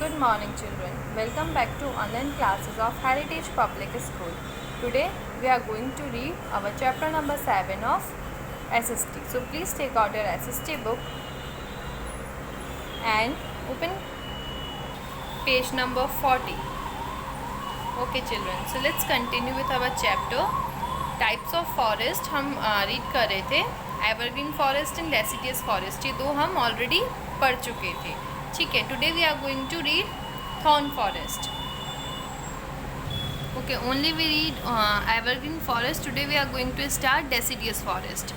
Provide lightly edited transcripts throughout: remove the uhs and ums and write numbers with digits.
Good morning, children. Welcome back to online classes of Heritage Public School. Today we are going to read our chapter number 7 of SST. So please take out your SST book and open page number 40. Okay, children. So let's continue with our chapter. Types of forest हम read कर रहे थे. Evergreen forest and deciduous forest, ये दो हम already पढ़ चुके थे. ठीक है. Today we are going to read thorn forest. Okay, only we read evergreen forest. Today we are going to start deciduous forest.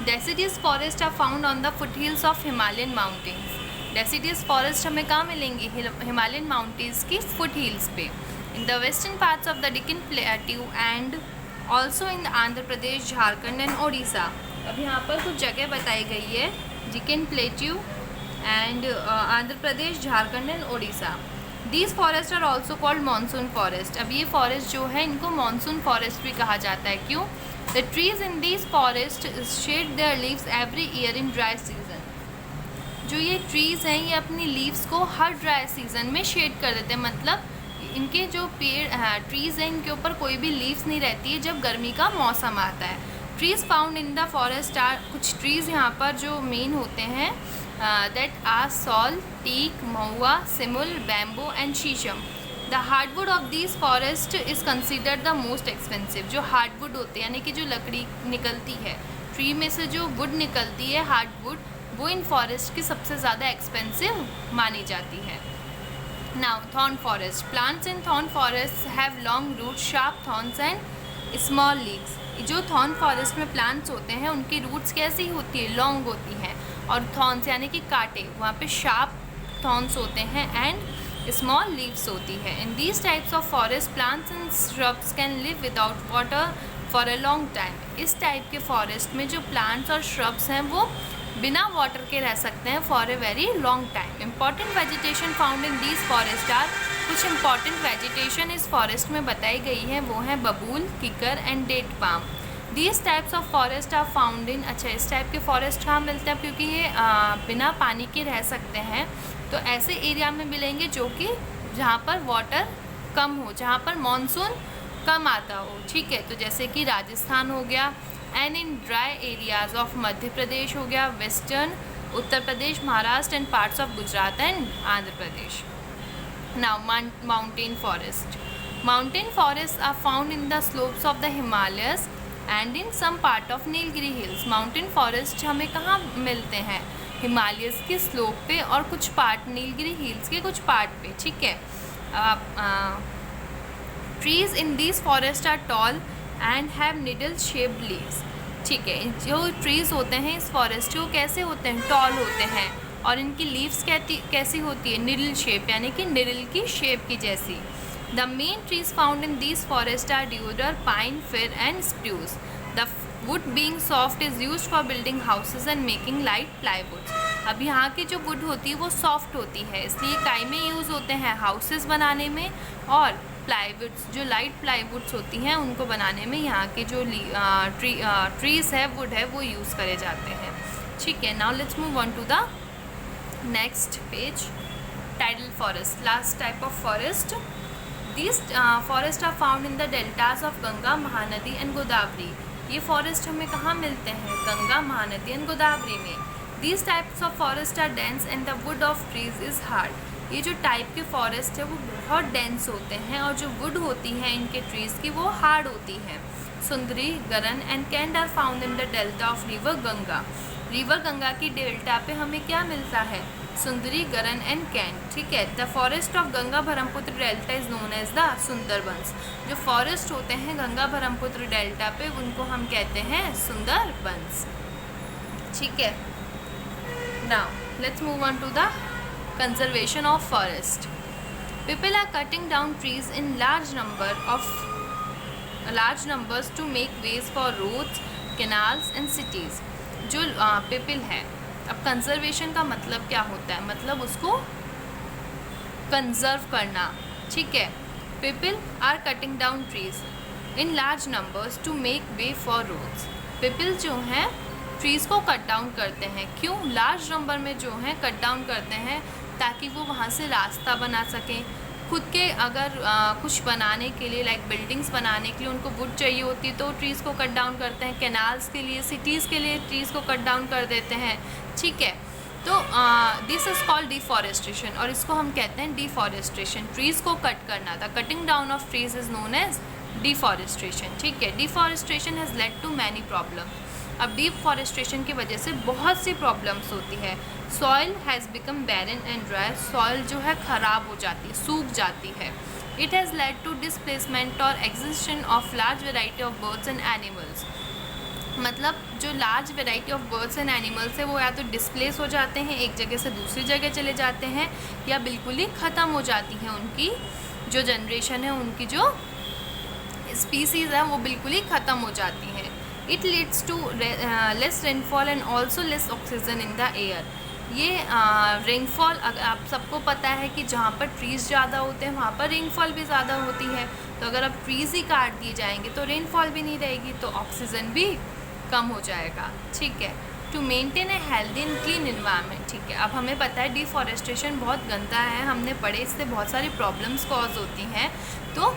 Deciduous forest are found on the foothills of Himalayan mountains. Deciduous forest हमें कहाँ मिलेंगे? Himalayan mountains की foothills पे. In the western parts of the Deccan Plateau and also in Andhra Pradesh, Jharkhand and Odisha. अब यहाँ पर कुछ जगह बताई गई है. Deccan Plateau and Andhra Pradesh, Jharkhand and Odisha. These forest are also called monsoon forest. अब ये फॉरेस्ट जो है इनको मानसून फॉरेस्ट भी कहा जाता है. क्यों? The trees in these forest shade there leaves every year in dry season. जो ये ट्रीज़ हैं ये अपनी लीव्स को हर ड्राई सीजन में शेड कर देते हैं. मतलब इनके जो पेड़ ट्रीज़ हैं इनके ऊपर कोई भी लीव्स नहीं रहती है जब गर्मी का मौसम आता है. Trees found in the forest are, कुछ ट्रीज़ यहाँ पर जो मेन होते हैं that are साल, teak, महुआ, सिमुल, बैम्बू एंड शीशम. The hardwood of these forest is considered the most expensive. जो हार्डवुड होते हैं यानी कि जो लकड़ी निकलती है ट्री में से, जो वुड निकलती है हार्डवुड, वो इन फॉरेस्ट की सबसे ज़्यादा एक्सपेंसिव मानी जाती है. Now thorn forest. Plants in thorn forest have long route, sharp thorns and small leaves. जो थॉर्न फॉरेस्ट में प्लांट्स होते हैं उनकी रूट्स कैसी होती है? लॉन्ग होती हैं. और थॉर्न्स यानी कि कांटे, वहाँ पे शार्प थॉर्न्स होते हैं एंड स्मॉल लीव्स होती है. In these types of forest plants and shrubs can live without water for a long time. इस टाइप के फॉरेस्ट में जो प्लांट्स और श्रब्स हैं वो बिना वाटर के रह सकते हैं for a very long time. Important vegetation found in these forest are, कुछ इंपॉर्टेंट वेजिटेशन इस फॉरेस्ट में बताई गई है वो है बबूल, किकर and date palm. These types of forest are found in, अच्छा इस टाइप के फॉरेस्ट कहाँ मिलते हैं? क्योंकि ये बिना पानी के रह सकते हैं तो ऐसे एरिया में मिलेंगे जो कि जहाँ पर वाटर कम हो, जहाँ पर मानसून कम आता हो. ठीक है, तो जैसे कि राजस्थान हो गया and in dry areas of Madhya Pradesh हो गया, western Uttar Pradesh, Maharashtra and parts of Gujarat and Andhra Pradesh. Now mountain forest. Mountain forest are found in the slopes of the Himalayas and in some part of Nilgiri hills. Mountain forest हमें कहाँ मिलते हैं? हिमालयस के slope पे और कुछ पार्ट नीलगिरी हिल्स के कुछ पार्ट पे. ठीक है. Trees in this forest are tall and have needle shaped leaves. ठीक है, जो ट्रीज़ होते हैं इस फॉरेस्ट के वो कैसे होते हैं? टॉल होते हैं और इनकी लीव्स कैसी होती है? निडल शेप, यानी कि निडल की शेप की जैसी. The main trees found in these forests are deodar, pine, fir and spruce. The wood being soft is used for building houses and making light plywoods. अब यहाँ की जो वुड होती है वो सॉफ्ट होती है इसलिए काई में यूज़ होते हैं हाउसेस बनाने में, और प्लाईवुड्स जो लाइट प्लाईवुड्स होती हैं उनको बनाने में यहाँ के जो ट्रीज़ है, वुड है, वो यूज़ करे जाते हैं. ठीक है. Now let's move on to the next page. Tidal forest, last type of forest. These forests are found in the deltas of Ganga, Mahanadi and Godavari. ये फॉरेस्ट हमें कहाँ मिलते हैं? गंगा, महानदी एंड गोदावरी में. These types of forest are dense and the wood of trees is hard. ये जो type के forest है वो बहुत डेंस होते हैं और जो वुड होती है इनके ट्रीज़ की वो हार्ड होती है. सुंदरी, गरन एंड कैंड are found in the delta of river Ganga. River Ganga की डेल्टा पे हमें क्या मिलता है? Sundari, garan and can't. ठीक है. The forest of Ganga Brahmaputra delta is known as the Sundarbans. जो फॉरेस्ट होते हैं गंगा ब्रह्मपुत्र डेल्टा पे उनको हम कहते हैं सुंदरबंस. ठीक है. Now let's move on to the conservation of forest. People are cutting down trees in large numbers to make ways for roads, canals and cities. जो पीपल है, अब कंजर्वेशन का मतलब क्या होता है? मतलब उसको कंजर्व करना. ठीक है. People are cutting down trees in large numbers to make way for roads. People जो हैं ट्रीज़ को कट डाउन करते हैं. क्यों? लार्ज नंबर में जो हैं कट डाउन करते हैं ताकि वो वहाँ से रास्ता बना सकें। खुद के अगर कुछ बनाने के लिए लाइक बिल्डिंग्स बनाने के लिए उनको वुड चाहिए होती है तो ट्रीज़ को कट डाउन करते हैं। कैनाल्स के लिए, सिटीज़ के लिए ट्रीज़ को कट डाउन कर देते हैं, ठीक है। तो दिस इज़ कॉल्ड डिफॉरेस्टेशन, और इसको हम कहते हैं डिफॉरेस्टेशन, ट्रीज़ को कट करना। The cutting down of trees is known as deforestation, ठीक है। Deforestation has led to many problem. अब डिफॉरेस्टेशन की वजह से बहुत सी प्रॉब्लम्स होती है। Soil has become barren and dry, soil जो है ख़राब हो जाती है, सूख जाती है। It has led to displacement और existence of large variety of birds and animals, मतलब जो large variety of birds and animals है वो या तो डिस्प्लेस हो जाते हैं, एक जगह से दूसरी जगह चले जाते हैं, या बिल्कुल ही ख़त्म हो जाती हैं। उनकी जो जनरेशन है, उनकी जो स्पीसीज़ है वो बिल्कुल ही ख़त्म हो जाती हैं। It leads to less rainfall and also less oxygen in the air. ये रेनफॉल, अगर आप सबको पता है कि जहाँ पर ट्रीज़ ज़्यादा होते हैं वहाँ पर रेनफॉल भी ज़्यादा होती है, तो अगर अब ट्रीज़ ही काट दिए जाएंगे तो रेनफॉल भी नहीं रहेगी, तो ऑक्सीजन भी कम हो जाएगा, ठीक है। To maintain a healthy and clean environment, ठीक है। अब हमें पता है डिफॉरेस्टेशन बहुत गंदा है, हमने पढ़े, इससे बहुत सारी प्रॉब्लम्स कॉज होती हैं। तो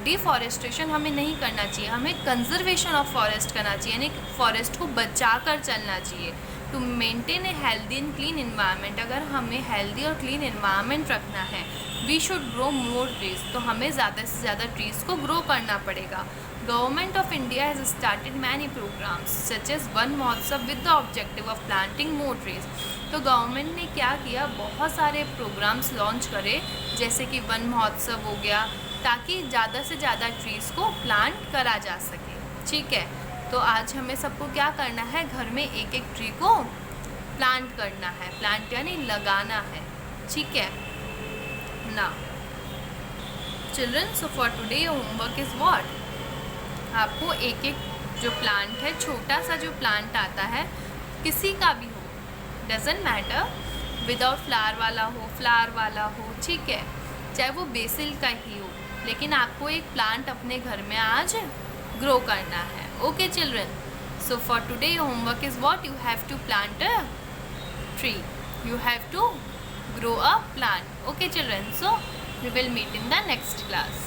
डिफॉरेस्टेशन हमें नहीं करना चाहिए, हमें कंजर्वेशन ऑफ फॉरेस्ट करना चाहिए, यानी फॉरेस्ट को बचा कर चलना चाहिए। To maintain a healthy and clean environment, अगर हमें हेल्दी और क्लीन इन्वायरमेंट रखना है, we should grow more trees, तो हमें ज़्यादा से ज़्यादा ट्रीज़ को ग्रो करना पड़ेगा। Government of India has started many programmes such as Van Mahotsav with the objective of planting more trees. तो गवर्नमेंट ने क्या किया, बहुत सारे प्रोग्राम्स लॉन्च करे, जैसे कि वन महोत्सव हो गया, ताकि ज़्यादा से ज़्यादा ट्रीज़ को प्लांट करा जा सके, ठीक है। तो आज हमें सबको क्या करना है, घर में एक एक ट्री को प्लांट करना है, प्लांट यानी लगाना है, ठीक है ना। Children, so for today your homework is what, आपको एक एक जो प्लांट है, छोटा सा जो प्लांट आता है, किसी का भी हो, डजेंट मैटर, विदाउट फ्लावर वाला हो, फ्लावर वाला हो, ठीक है, चाहे वो बेसिल का ही हो, लेकिन आपको एक प्लांट अपने घर में आज ग्रो करना है। Okay children, so for today your homework is what, you have to plant a tree, you have to grow a plant. Okay children, so we will meet in the next class.